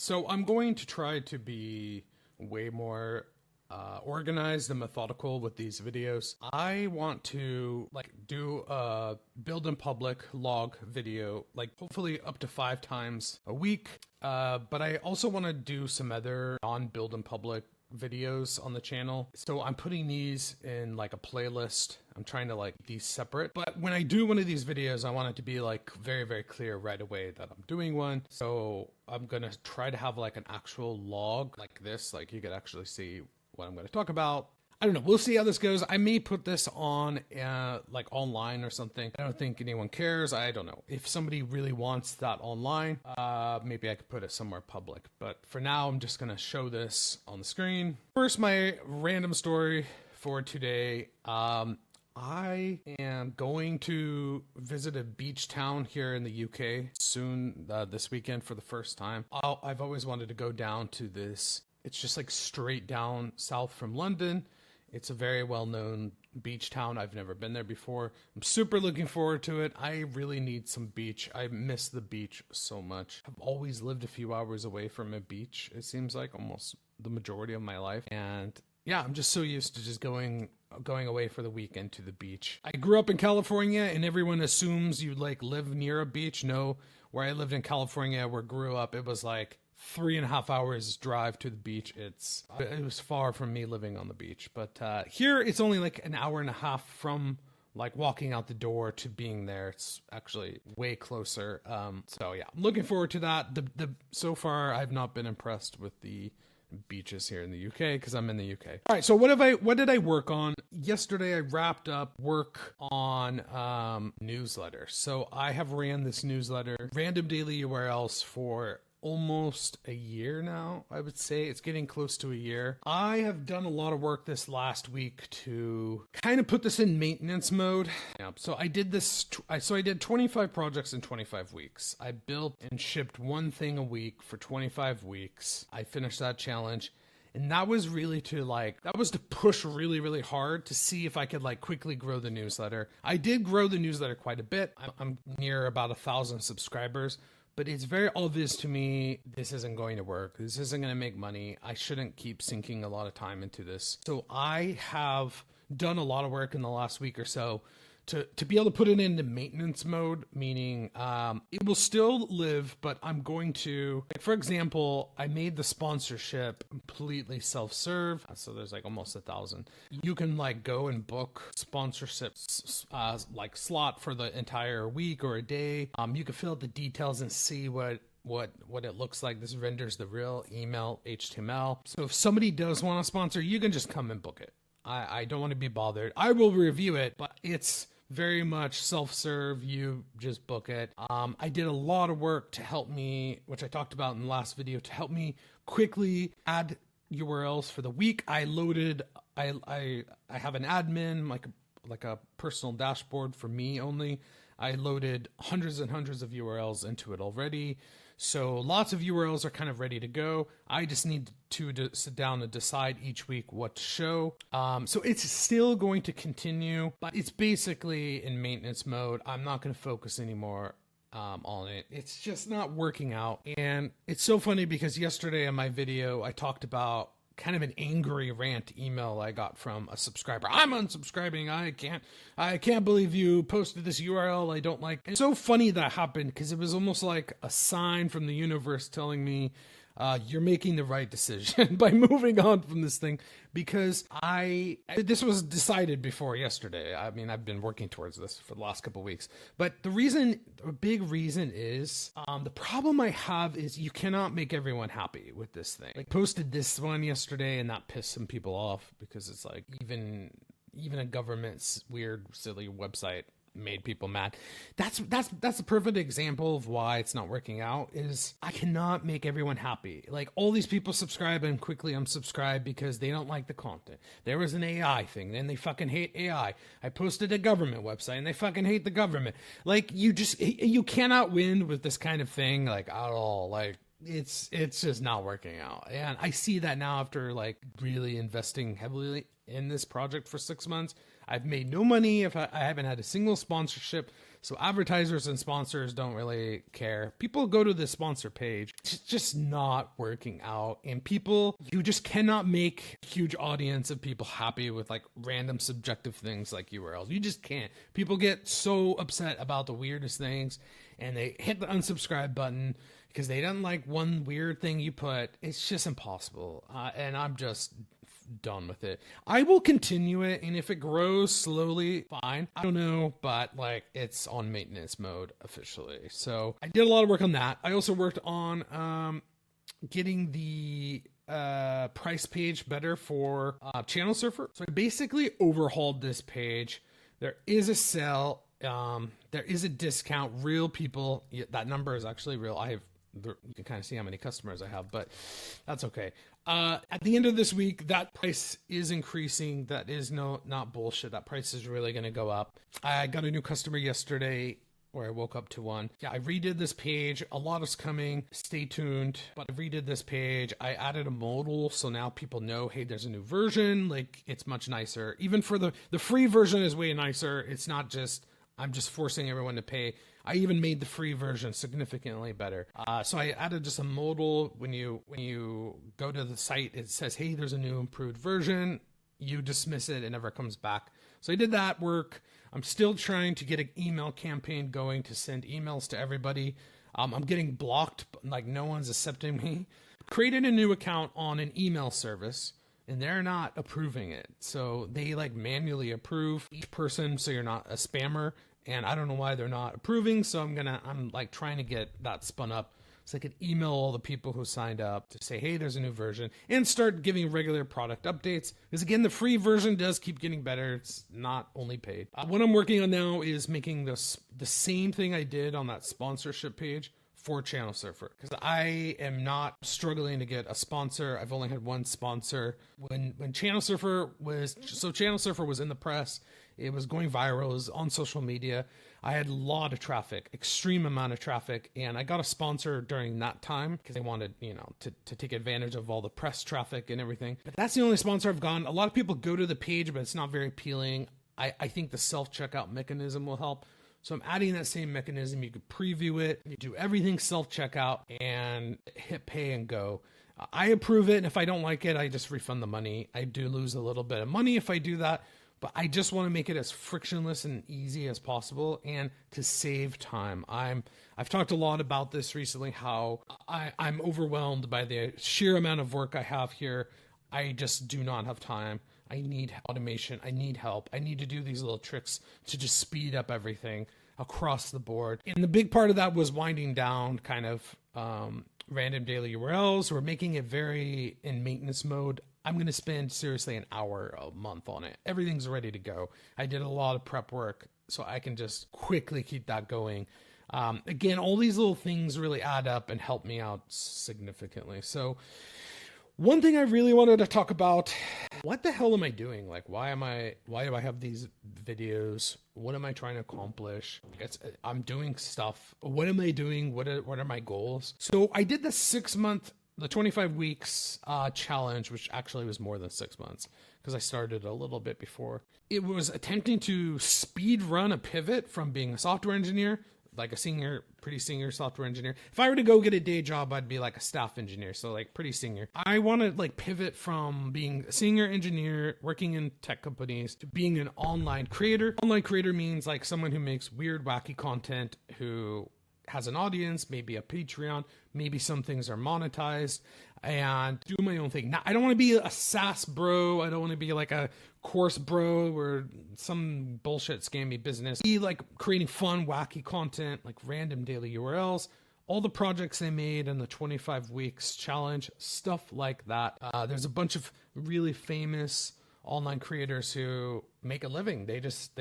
So I'm going to try to be way more organized and methodical with these videos. I want to do a build in public log video, hopefully up to 5 times a week. But I also want to do some other non-build in public videos on the channel. So I'm putting these in a playlist. I'm trying to these separate. But when I do one of these videos, I want it to be very, very clear right away that I'm doing one. So I'm going to try to have an actual log like this. You could actually see what I'm going to talk about. I don't know. We'll see how this goes. I may put this on online or something. I don't think anyone cares. I don't know. If somebody really wants that online, maybe I could put it somewhere public. But for now, I'm just going to show this on the screen. First, my random story for today. I am going to visit a beach town here in the UK soon, this weekend for the first time. I've always wanted to go down to this. It's just straight down south from London. It's a very well-known beach town. I've never been there before. I'm super looking forward to it. I really need some beach. I miss the beach so much. I've always lived a few hours away from a beach. It seems like almost the majority of my life. And yeah, I'm just so used to just going away for the weekend to the beach. I grew up in California, and everyone assumes you live near a beach. No, where I lived in California, where I grew up, it was 3.5 hours drive to the beach. It was far from me living on the beach, but here it's only an hour and a half from walking out the door to being there. It's actually way closer. So yeah, I'm looking forward to that. So far I've not been impressed with the beaches here in the UK because I'm in the UK. All right, so what did I work on? Yesterday I wrapped up work on newsletter. So I have ran this newsletter, Random Daily URLs, for almost a year now. I would say it's getting close to a year. I have done a lot of work this last week to kind of put this in maintenance mode. Yeah, so I did this. So I did 25 projects in 25 weeks. I built and shipped one thing a week for 25 weeks. I finished that challenge. And that was really to push really, really hard to see if I could quickly grow the newsletter. I did grow the newsletter quite a bit. I'm near about 1,000 subscribers. But it's very obvious to me this isn't going to work. This isn't going to make money. I shouldn't keep sinking a lot of time into this. So I have done a lot of work in the last week or so to be able to put it into maintenance mode, meaning it will still live, but I'm going to, for example, I made the sponsorship completely self-serve. So there's almost 1,000. You can go and book sponsorships slot for the entire week or a day. You can fill out the details and see what it looks like. This renders the real email HTML. So if somebody does want to sponsor, you can just come and book it. I don't want to be bothered. I will review it, but it's very much self-serve. You just book it. I did a lot of work to help me, which I talked about in the last video, to help me quickly add URLs for the week. I have an admin, like a personal dashboard for me only. I loaded hundreds and hundreds of URLs into it already. So lots of URLs are kind of ready to go. I just need to sit down and decide each week what to show. So it's still going to continue, but it's basically in maintenance mode. I'm not going to focus anymore on it. It's just not working out. And it's so funny because yesterday in my video, I talked about kind of an angry rant email I got from a subscriber. I'm unsubscribing. I can't believe you posted this URL I don't like. It's so funny that happened because it was almost like a sign from the universe telling me you're making the right decision by moving on from this thing, because this was decided before yesterday. I mean, I've been working towards this for the last couple of weeks, but a big reason is the problem I have is you cannot make everyone happy with this thing. I posted this one yesterday and that pissed some people off because it's even a government's weird, silly website made people mad. That's a perfect example of why it's not working out. Is I cannot make everyone happy. All these people subscribe and quickly unsubscribe because they don't like the content. There was an AI thing, then they fucking hate AI. I posted a government website and they fucking hate the government. You cannot win with this kind of thing at all. It's just not working out. And I see that now after really investing heavily in this project for 6 months. I've made no money. If I haven't had a single sponsorship. So advertisers and sponsors don't really care. People go to the sponsor page. It's just not working out. And people, you just cannot make a huge audience of people happy with like random subjective things like URLs. You just can't. People get so upset about the weirdest things and they hit the unsubscribe button because they don't like one weird thing you put. It's just impossible. And I'm just done with it. I will continue it, and if it grows slowly, fine. I don't know, but like it's on maintenance mode officially. So I did a lot of work on that. I also worked on getting the price page better for Channel Surfer. So I basically overhauled this page. There is a sale. There is a discount. Real people. That number is actually real. You can kind of see how many customers I have, but that's okay. At the end of this week, that price is increasing. That is not bullshit. That price is really going to go up. I got a new customer yesterday, or I woke up to one. Yeah, I redid this page. A lot is coming. Stay tuned. But I redid this page. I added a modal, so now people know, hey, there's a new version. Like, it's much nicer. Even for the free version is way nicer. It's not just, I'm just forcing everyone to pay. I even made the free version significantly better. So I added just a modal. When you go to the site, it says, hey, there's a new improved version. You dismiss it. It never comes back. So I did that work. I'm still trying to get an email campaign going to send emails to everybody. I'm getting blocked. Like no one's accepting me. Created a new account on an email service, and they're not approving it. So they like manually approve each person, so you're not a spammer. And I don't know why they're not approving. So I'm like trying to get that spun up so I could email all the people who signed up to say, hey, there's a new version, and start giving regular product updates. Because again, the free version does keep getting better. It's not only paid. What I'm working on now is making the same thing I did on that sponsorship page for Channel Surfer, because I am not struggling to get a sponsor. I've only had one sponsor. When Channel Surfer was in the press, it was going viral, it was on social media. I had a lot of traffic, extreme amount of traffic, and I got a sponsor during that time because they wanted, to take advantage of all the press traffic and everything. But that's the only sponsor I've gotten. A lot of people go to the page, but it's not very appealing. I think the self-checkout mechanism will help. So I'm adding that same mechanism. You could preview it, you do everything self-checkout, and hit pay and go. I approve it, and if I don't like it, I just refund the money. I do lose a little bit of money if I do that, but I just want to make it as frictionless and easy as possible and to save time. I've talked a lot about this recently, how I'm overwhelmed by the sheer amount of work I have here. I just do not have time. I need automation. I need help. I need to do these little tricks to just speed up everything across the board. And the big part of that was winding down kind of random daily URLs. We're making it very in maintenance mode. I'm going to spend seriously an hour a month on it. Everything's ready to go. I did a lot of prep work, so I can just quickly keep that going. Again, all these little things really add up and help me out significantly. So one thing I really wanted to talk about, what the hell am I doing? Like, why do I have these videos? What am I trying to accomplish? I'm doing stuff. What am I doing? What are my goals? So I did the 25 weeks challenge, which actually was more than 6 months because I started a little bit before. It was attempting to speed run a pivot from being a software engineer, like a pretty senior software engineer. If I were to go get a day job, I'd be like a staff engineer, so like pretty senior. I want to like pivot from being a senior engineer working in tech companies to being an online creator. Online creator means like someone who makes weird, wacky content, who has an audience, maybe a Patreon, maybe some things are monetized, and do my own thing. Now, I don't want to be a SaaS bro. I don't want to be like a course bro or some bullshit scammy business. Be like creating fun, wacky content, like random daily URLs, all the projects I made in the 25 weeks challenge, stuff like that. There's a bunch of really famous online creators who make a living. They just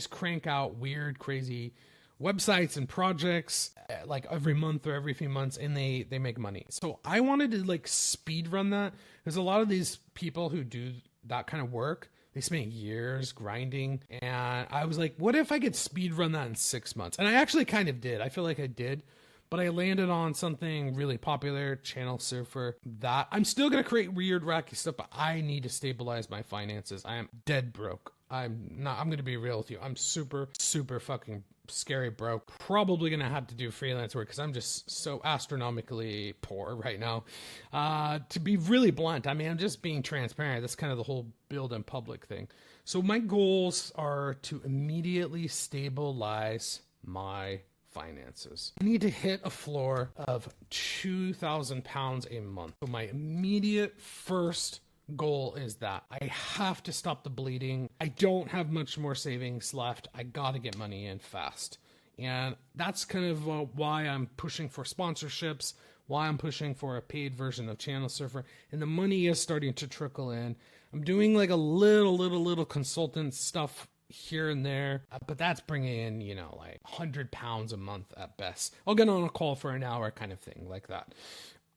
crank out weird, crazy websites and projects like every month or every few months, and they make money. So I wanted to like speed run that. There's a lot of these people who do that kind of work. They spend years grinding, and I was like, what if I could speed run that in 6 months? And I actually kind of did. I feel like I did, but I landed on something really popular, Channel Surfer, that I'm still going to create weird, wacky stuff, but I need to stabilize my finances. I am dead broke. I'm going to be real with you. I'm super, super fucking scary broke. Probably going to have to do freelance work because I'm just so astronomically poor right now. To be really blunt, I mean, I'm just being transparent. That's kind of the whole build in public thing. So my goals are to immediately stabilize my finances. I need to hit a floor of 2,000 pounds a month. So my immediate first goal is that I have to stop the bleeding. I don't have much more savings left. I got to get money in fast. And that's kind of why I'm pushing for sponsorships, why I'm pushing for a paid version of Channel Surfer. And the money is starting to trickle in. I'm doing like a little consultant stuff here and there, but that's bringing in, you know, like 100 pounds a month at best. I'll get on a call for an hour kind of thing like that.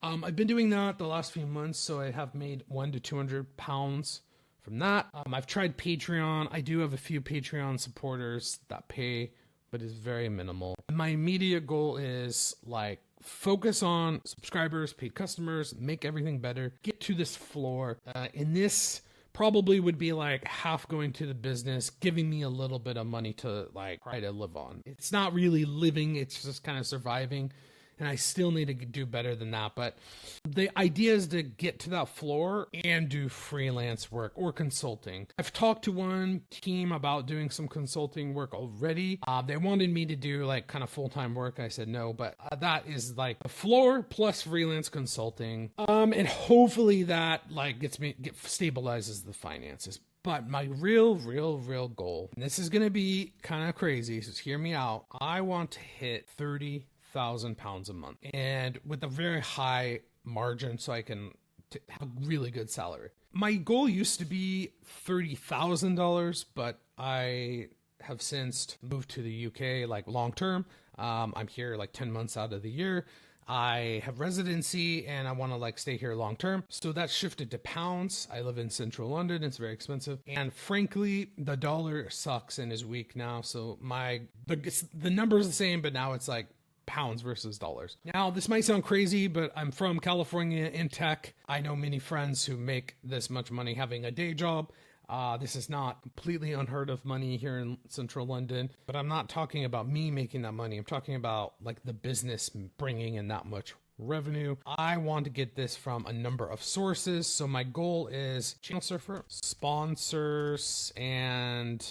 I've been doing that the last few months, so I have made 100 to 200 pounds from that. I've tried Patreon. I do have a few Patreon supporters that pay, but it's very minimal. My immediate goal is like focus on subscribers, paid customers, make everything better, get to this floor. And this probably would be like half going to the business, giving me a little bit of money to like try to live on. It's not really living, it's just kind of surviving. And I still need to do better than that. But the idea is to get to that floor and do freelance work or consulting. I've talked to one team about doing some consulting work already. They wanted me to do like kind of full-time work. I said no, but that is like the floor plus freelance consulting. And hopefully that like stabilizes the finances. But my real goal, and this is going to be kind of crazy, so hear me out. I want to hit 30,000 pounds a month and with a very high margin so I can have a really good salary. My goal used to be $30,000, but I have since moved to the UK like long term. I'm here like 10 months out of the year. I have residency and I want to like stay here long term. So that's shifted to pounds. I live in central London. It's very expensive. And frankly, the dollar sucks and is weak now. So the number is the same, but now it's like pounds versus dollars. Now, this might sound crazy, but I'm from California in tech. I know many friends who make this much money having a day job. This is not completely unheard of money here in central London, but I'm not talking about me making that money. I'm talking about like the business bringing in that much revenue. I want to get this from a number of sources. So my goal is Channel Surfer, sponsors, and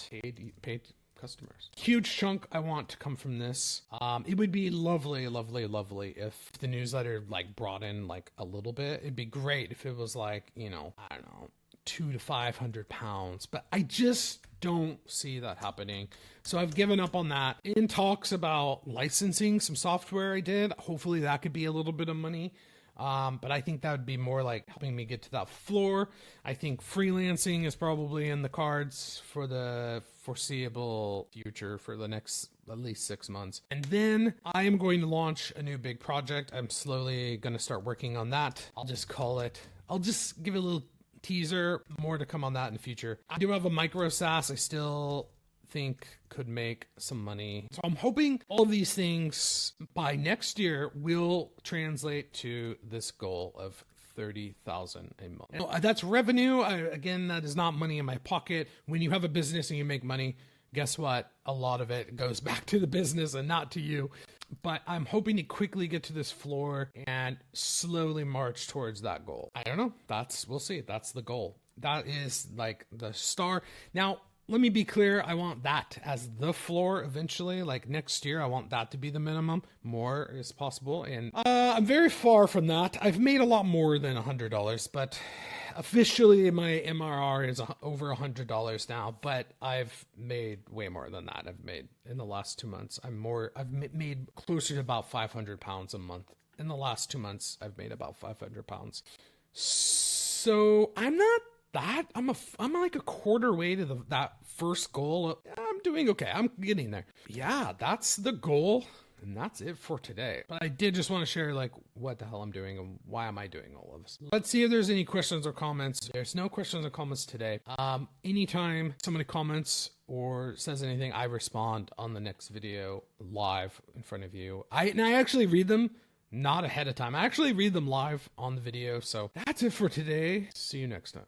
paid customers. Huge chunk I want to come from this. It would be lovely if the newsletter like brought in like a little bit. It'd be great if it was like, you know, I don't know, 200 to 500 pounds, but I just don't see that happening. So I've given up on that. In talks about licensing some software I did. Hopefully that could be a little bit of money. But I think that would be more like helping me get to that floor. I think freelancing is probably in the cards for the foreseeable future for the next at least 6 months. And then I am going to launch a new big project. I'm slowly going to start working on that. I'll just give it a little teaser, more to come on that in the future. I do have a micro SaaS I still think could make some money. So I'm hoping all of these things by next year will translate to this goal of 30,000 a month. And that's revenue. Again, that is not money in my pocket. When you have a business and you make money, guess what? A lot of it goes back to the business and not to you. But I'm hoping to quickly get to this floor and slowly march towards that goal. I don't know. We'll see. That's the goal. That is like the star. Now, let me be clear. I want that as the floor eventually. Like next year, I want that to be the minimum. More is possible. And I'm very far from that. I've made a lot more than $100, but officially my MRR is over $100 now, but I've made way more than that. I've made in the last 2 months. I've made closer to about 500 pounds a month. In the last 2 months, I've made about 500 pounds. So I'm not that. I'm like a quarter way to that first goal. I'm doing okay. I'm getting there. Yeah, that's the goal. And that's it for today. But I did just want to share like what the hell I'm doing and why am I doing all of this. Let's see if there's any questions or comments. There's no questions or comments today. Anytime somebody comments or says anything, I respond on the next video live in front of you. I actually read them, not ahead of time. I actually read them live on the video. So that's it for today. See you next time.